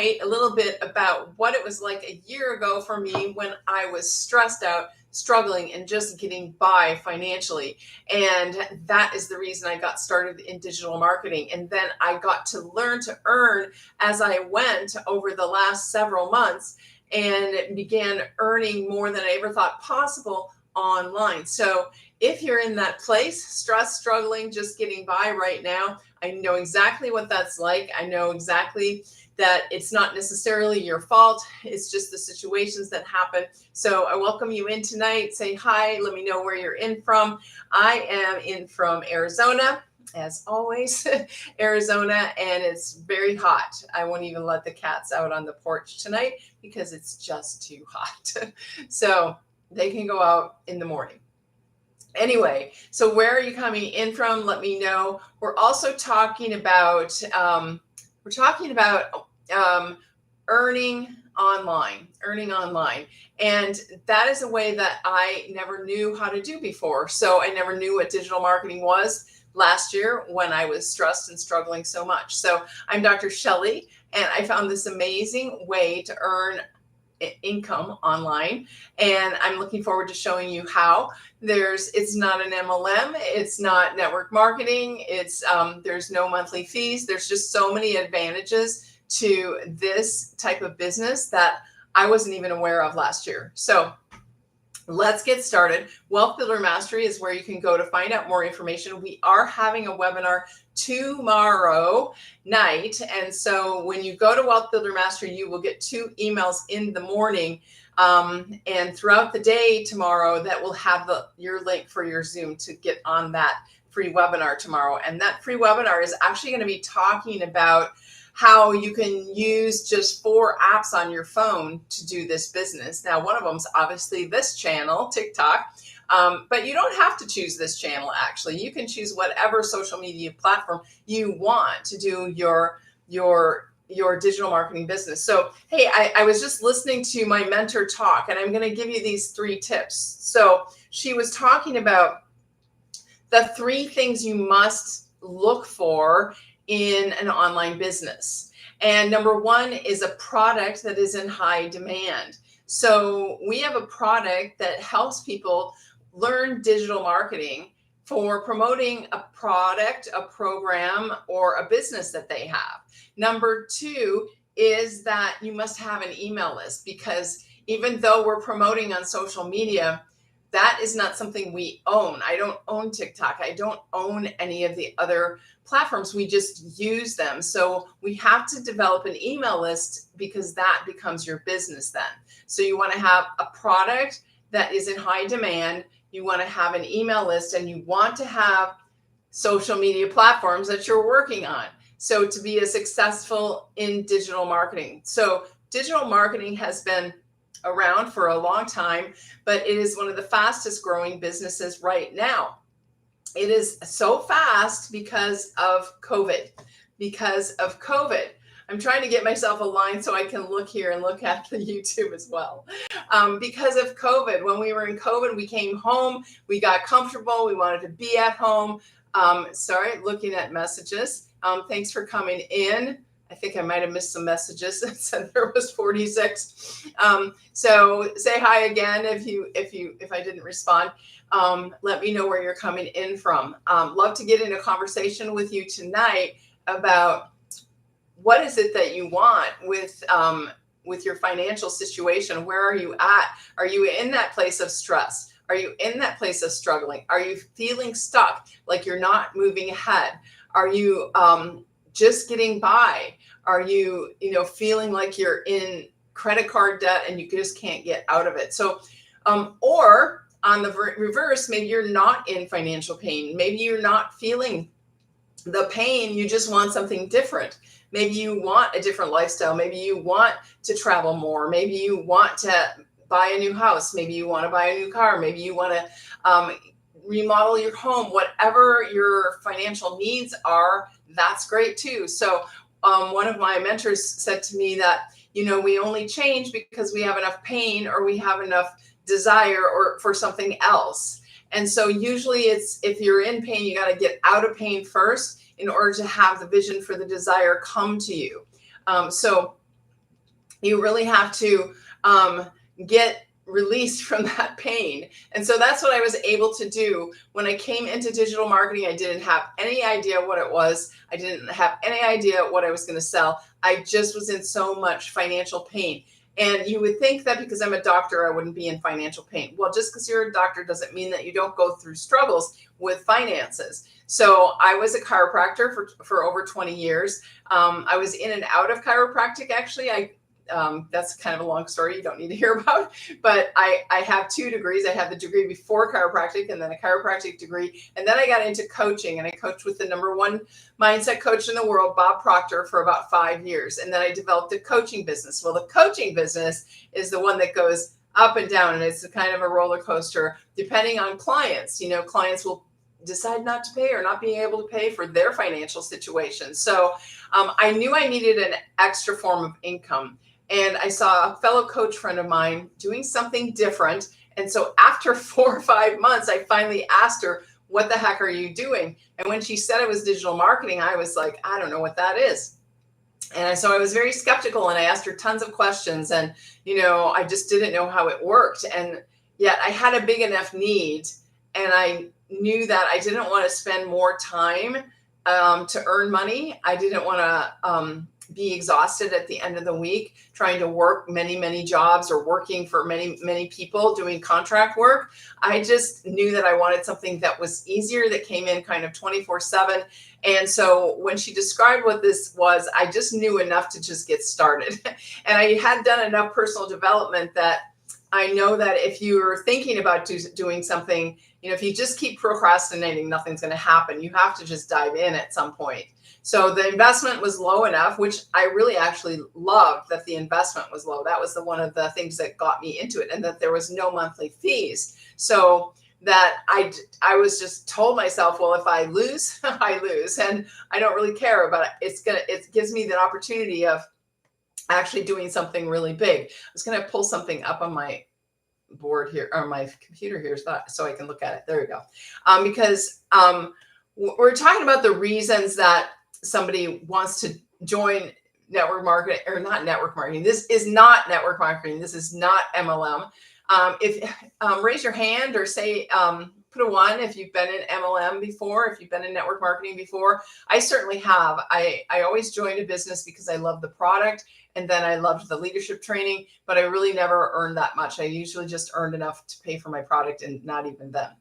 A little bit about what it was like a year ago for me when I was stressed out, struggling, and just getting by financially. And that is the reason I got started in digital marketing. And then I got to learn to earn as I went over the last several months and began earning more than I ever thought possible online. So if you're in that place, stress, struggling, just getting by right now, I know exactly what that's like. I know exactly that it's not necessarily your fault. It's just the situations that happen. So I welcome you in tonight. Say hi. Let me know where you're in from. I am in from Arizona, as always, Arizona, and it's very hot. I won't even let the cats out on the porch tonight because it's just too hot. So they can go out in the morning. Anyway, so where are you coming in from? Let me know. We're also talking about earning online, and that is a way that I never knew how to do before. So I never knew what digital marketing was last year when I was stressed and struggling so much. So I'm Dr. Shelley, and I found this amazing way to earn income online, and I'm looking forward to showing you how. It's not an MLM, it's not network marketing, there's no monthly fees. There's just so many advantages to this type of business that I wasn't even aware of last year. So let's get started. Wealth Builder Mastery is where you can go to find out more information. We are having a webinar tomorrow night. And so when you go to Wealth Builder Mastery, you will get 2 emails in the morning. And throughout the day tomorrow, that will have your link for your Zoom to get on that free webinar tomorrow. And that free webinar is actually going to be talking about how you can use just 4 apps on your phone to do this business. Now, one of them is obviously this channel, TikTok, but you don't have to choose this channel, actually. You can choose whatever social media platform you want to do your digital marketing business. So, hey, I was just listening to my mentor talk, and I'm going to give you these 3 tips. So she was talking about the 3 things you must look for in an online business. And number 1 is a product that is in high demand. So we have a product that helps people learn digital marketing for promoting a product, a program, or a business that they have. Number 2 is that you must have an email list, because even though we're promoting on social media, that is not something we own. I don't own TikTok. I don't own any of the other platforms. We just use them. So we have to develop an email list, because that becomes your business then. So you want to have a product that is in high demand. You want to have an email list, and you want to have social media platforms that you're working on. So to be successful in digital marketing. So digital marketing has been around for a long time, but it is one of the fastest growing businesses right now. It is so fast because of COVID. I'm trying to get myself aligned so I can look here and look at the YouTube as well. Because of COVID, when we were in COVID, we came home, we got comfortable, we wanted to be at home. Sorry, looking at messages. Thanks for coming in. I think I might have missed some messages. It said there was 46. So say hi again if I didn't respond. Let me know where you're coming in from. Love to get in a conversation with you tonight about what is it that you want with your financial situation. Where are you at? Are you in that place of stress? Are you in that place of struggling? Are you feeling stuck, like you're not moving ahead? Are you just getting by? Are you, feeling like you're in credit card debt and you just can't get out of it? So, or on the reverse, maybe you're not in financial pain. Maybe you're not feeling the pain. You just want something different. Maybe you want a different lifestyle. Maybe you want to travel more. Maybe you want to buy a new house. Maybe you want to buy a new car. Maybe you want to remodel your home. Whatever your financial needs are, that's great too. So one of my mentors said to me that, we only change because we have enough pain or we have enough desire or for something else. And so usually it's, if you're in pain, you got to get out of pain first in order to have the vision for the desire come to you. So You really have to get released from that pain. And so that's what I was able to do when I came into digital marketing. I didn't have any idea what it was. I didn't have any idea what I was going to sell. I just was in so much financial pain. And you would think that because I'm a doctor, I wouldn't be in financial pain. Well, just because you're a doctor doesn't mean that you don't go through struggles with finances. So I was a chiropractor for over 20 years. I was in and out of chiropractic. Actually, that's kind of a long story you don't need to hear about, but I have 2 degrees. I have the degree before chiropractic and then a chiropractic degree. And then I got into coaching, and I coached with the #1 mindset coach in the world, Bob Proctor, for about 5 years. And then I developed a coaching business. Well, the coaching business is the one that goes up and down, and it's kind of a roller coaster depending on clients. Clients will decide not to pay or not being able to pay for their financial situation. So I knew I needed an extra form of income. And I saw a fellow coach friend of mine doing something different. And so after 4 or 5 months, I finally asked her, what the heck are you doing? And when she said it was digital marketing, I was like, I don't know what that is. And so I was very skeptical, and I asked her tons of questions, and, I just didn't know how it worked. And yet I had a big enough need, and I knew that I didn't want to spend more time to earn money. I didn't want to be exhausted at the end of the week trying to work many, many jobs or working for many, many people doing contract work. I just knew that I wanted something that was easier, that came in kind of 24/7. And so when she described what this was, I just knew enough to just get started. And I had done enough personal development that I know that if you're thinking about doing something, if you just keep procrastinating, nothing's going to happen. You have to just dive in at some point. So the investment was low enough, which I really actually loved that the investment was low. That was one of the things that got me into it, and that there was no monthly fees. So that I was just told myself, well, if I lose, I lose, and I don't really care about it. It gives me the opportunity of actually doing something really big. I was going to pull something up on my board here, or my computer here, so I can look at it. There we go. Because we're talking about the reasons that somebody wants to join network marketing, or not network marketing. This is not network marketing. This is not MLM. If raise your hand, or say, put a 1 if you've been in MLM before, if you've been in network marketing before. I certainly have. I always joined a business because I love the product, and then I loved the leadership training, but I really never earned that much. I usually just earned enough to pay for my product, and not even then.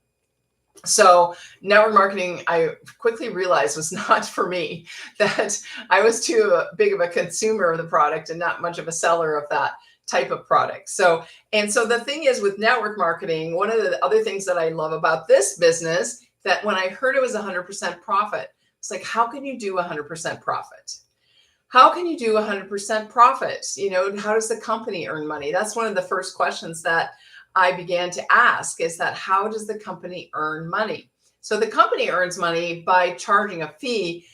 So network marketing, I quickly realized, was not for me, that I was too big of a consumer of the product and not much of a seller of that type of product. So the thing is, with network marketing, one of the other things that I love about this business, that when I heard it was 100% profit, it's like, how can you do 100% profit? How can you do 100% profit? How does the company earn money? That's one of the first questions that I began to ask, is that how does the company earn money? So the company earns money by charging a fee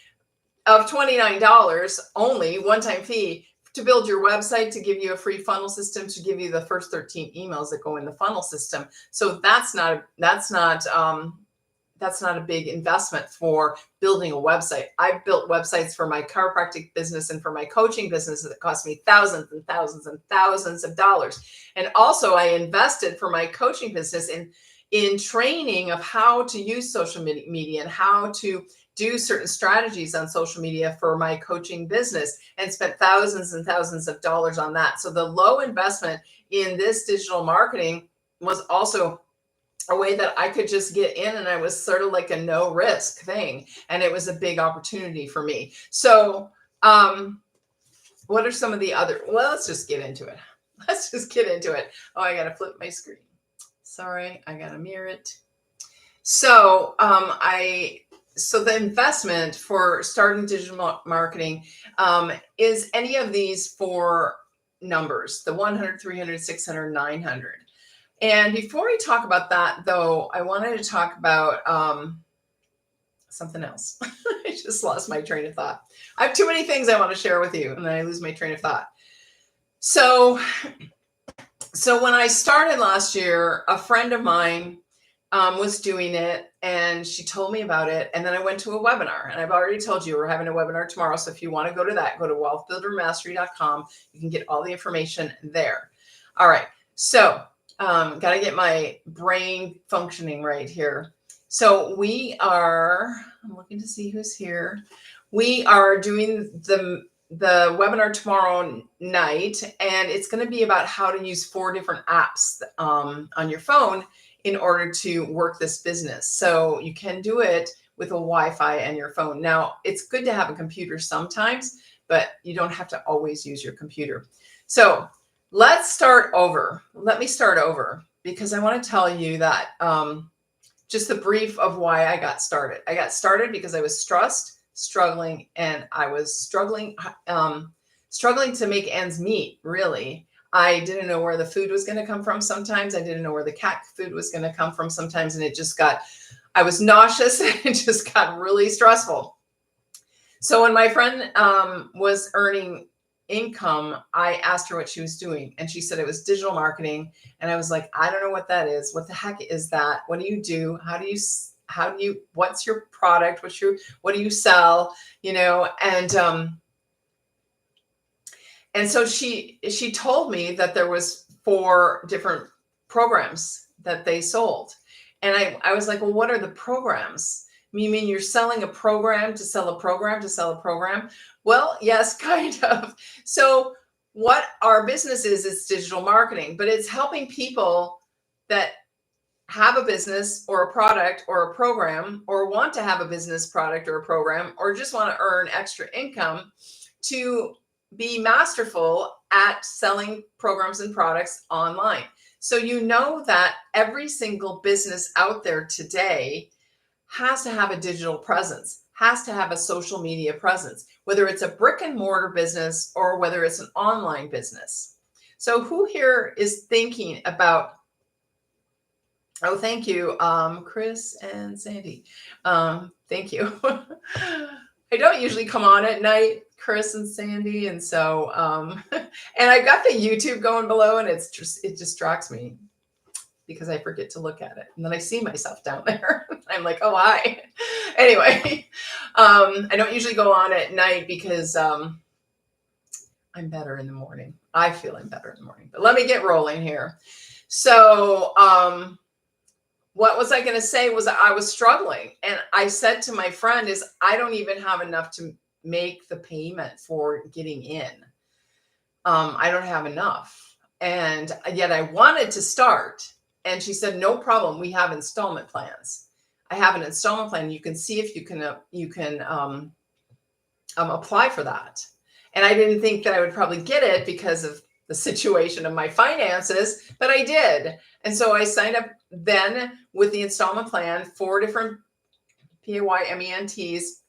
of $29 only, one-time fee, to build your website, to give you a free funnel system, to give you the first 13 emails that go in the funnel system. So that's not a big investment for building a website. I've built websites for my chiropractic business and for my coaching business that cost me thousands and thousands and thousands of dollars. And also I invested for my coaching business in training of how to use social media and how to do certain strategies on social media for my coaching business, and spent thousands and thousands of dollars on that. So the low investment in this digital marketing was also a way that I could just get in, and I was sort of like a no risk thing. And it was a big opportunity for me. So what are some of the other, well, let's just get into it. Oh, I got to flip my screen. Sorry, I got to mirror it. So the investment for starting digital marketing is any of these 4 numbers, the 100, 300, 600, 900. And before we talk about that, though, I wanted to talk about something else. I just lost my train of thought. I have too many things I want to share with you, and then I lose my train of thought. So when I started last year, a friend of mine was doing it, and she told me about it. And then I went to a webinar, and I've already told you we're having a webinar tomorrow. So if you want to go to that, go to wealthbuildermastery.com. You can get all the information there. All right. So got to get my brain functioning right here. So I'm looking to see who's here. We are doing the webinar tomorrow night, and it's going to be about how to use 4 different apps on your phone in order to work this business. So you can do it with a Wi-Fi and your phone. Now, it's good to have a computer sometimes, but you don't have to always use your computer. So let's start over. Let me start over, because I want to tell you that just the brief of why I got started. I got started because I was stressed, struggling, and I was struggling to make ends meet, really. I didn't know where the food was going to come from sometimes. I didn't know where the cat food was going to come from sometimes. And I was nauseous, and it just got really stressful. So when my friend was earning income, I asked her what she was doing, and she said it was digital marketing. And I was like, I don't know what that is. What the heck is that? What do you do? What's your product? What do you sell? And so she told me that there was 4 different programs that they sold. And I was like, well, what are the programs? You mean you're selling a program to sell a program to sell a program? Well, yes, kind of. So what our business is digital marketing, but it's helping people that have a business or a product or a program, or want to have a business, product, or a program, or just want to earn extra income to be masterful at selling programs and products online. So you know that every single business out there today has to have a digital presence, has to have a social media presence, whether it's a brick and mortar business or whether it's an online business. So who here is thinking about, oh, thank you, Chris and Sandy. Thank you. I don't usually come on at night, Chris and Sandy. And so, and I've got the YouTube going below, and it distracts me because I forget to look at it. And then I see myself down there. I'm like, oh, hi. Anyway, I don't usually go on at night because I'm better in the morning. I feel I'm better in the morning, but let me get rolling here. So, what was I going to say was I was struggling. And I said to my friend I don't even have enough to make the payment for getting in. I don't have enough. And yet I wanted to start. And she said, no problem. We have installment plans. I have an installment plan. You can see if you can apply for that. And I didn't think that I would probably get it because of the situation of my finances, but I did. And so I signed up then with the installment plan, 4 different PAYMENTs,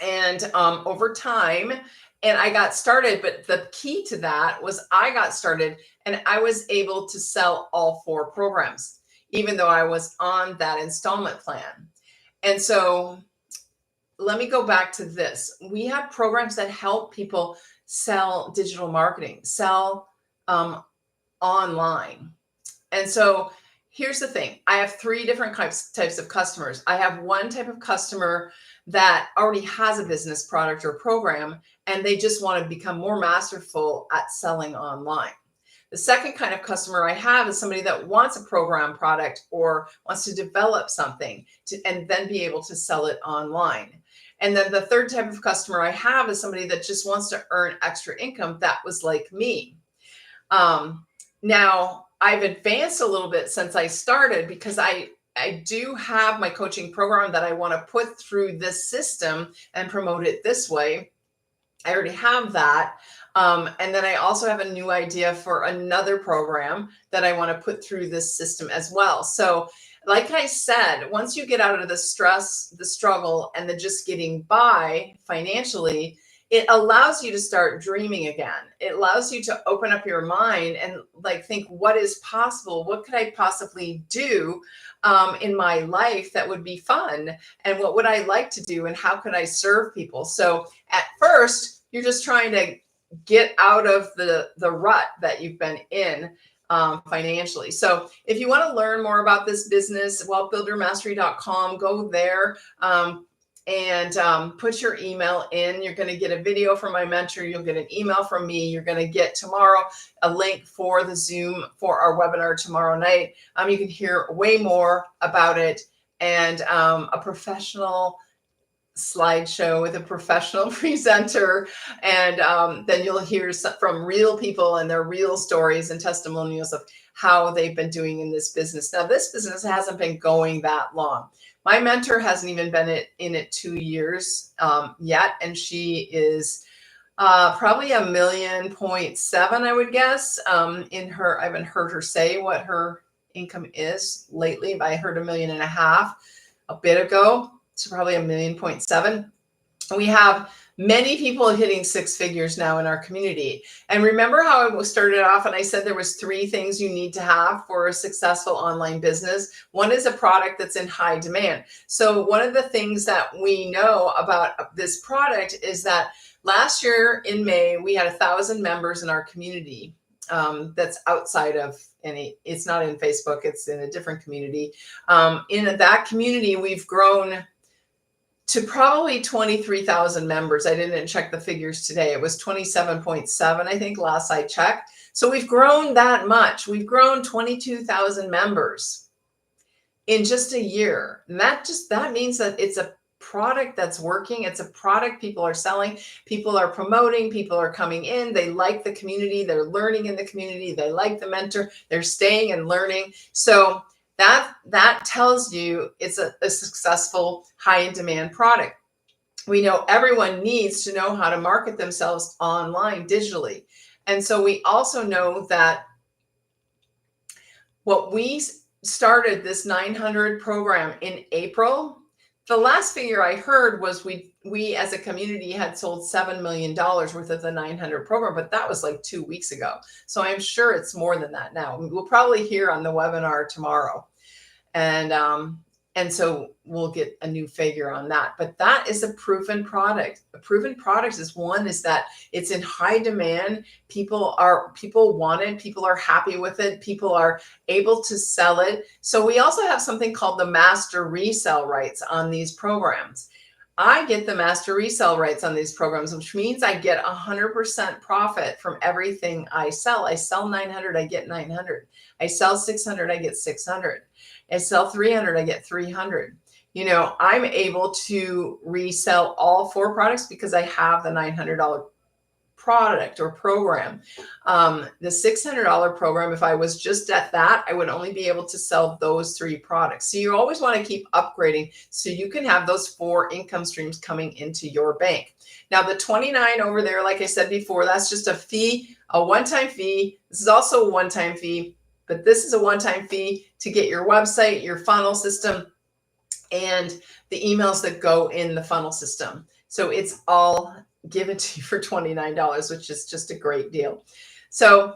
and over time, and I got started. But the key to that was I got started and I was able to sell all 4 programs, even though I was on that installment plan. And so let me go back to this. We have programs that help people sell digital marketing, sell online. And so here's the thing. I have 3 different types of customers. I have one type of customer that already has a business, product, or program, and they just want to become more masterful at selling online. The second kind of customer I have is somebody that wants a program, product, or wants to develop something and then be able to sell it online. And then the third type of customer I have is somebody that just wants to earn extra income. That was like me. Now, I've advanced a little bit since I started because I do have my coaching program that I want to put through this system and promote it this way. I already have that. And then I also have a new idea for another program that I want to put through this system as well. So like I said, once you get out of the stress, the struggle, and the just getting by financially, it allows you to start dreaming again. It allows you to open up your mind and think, what is possible? What could I possibly do in my life that would be fun? And what would I like to do? And how could I serve people? So at first, you're just trying to get out of the rut that you've been in financially. So if you want to learn more about this business, wealthbuildermastery.com, go there. And put your email in. You're going to get a video from my mentor. You'll get an email from me. You're going to get tomorrow a link for the Zoom for our webinar tomorrow night. You can hear way more about it, and a professional slideshow with a professional presenter. And then you'll hear from real people and their real stories and testimonials of how they've been doing in this business. Now, this business hasn't been going that long. My mentor hasn't even been in it 2 years yet, and she is probably $1.7 million, I would guess. In her, I haven't heard her say what her income is lately, but I heard $1.5 million a bit ago. So probably $1.7 million. We have many people hitting six figures now in our community. And remember how I started off and I said there was 3 things you need to have for a successful online business. One is a product that's in high demand. So one of the things that we know about this product is that last year in May, we had 1,000 members in our community. That's outside of it's not in Facebook, it's in a different community. In that community, we've grown to probably 23,000 members. I didn't check the figures today. It was 27.7, I think, last I checked. So we've grown that much. We've grown 22,000 members in just a year. And that means that it's a product that's working. It's a product people are selling, people are promoting, people are coming in. They like the community. They're learning in the community. They like the mentor. They're staying and learning. So that tells you it's a successful, high in demand product. We know everyone needs to know how to market themselves online digitally. And so we also know that what we started this 900 program in April, the last figure I heard was we as a community had sold $7 million worth of the 900 program, but that was like 2 weeks ago. So I'm sure it's more than that now. We'll probably hear on the webinar tomorrow. And so we'll get a new figure on that. But that is a proven product. A proven product is that it's in high demand. People want it. People are happy with it. People are able to sell it. So we also have something called the master resale rights on these programs. I get the master resale rights on these programs, which means I get 100% profit from everything I sell. I sell 900, I get 900. I sell 600, I get 600. I sell 300, I get 300. I'm able to resell all 4 products because I have the $900 product or program. The $600 program, if I was just at that, I would only be able to sell those 3 products. So you always want to keep upgrading so you can have those 4 income streams coming into your bank. Now the 29 over there, like I said before, that's just a fee, a one-time fee. This is also a one-time fee, but this is a one-time fee to get your website, your funnel system, and the emails that go in the funnel system. So it's all given to you for $29, which is just a great deal. So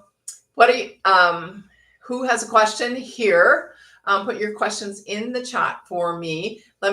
who has a question here? Put your questions in the chat for me. Let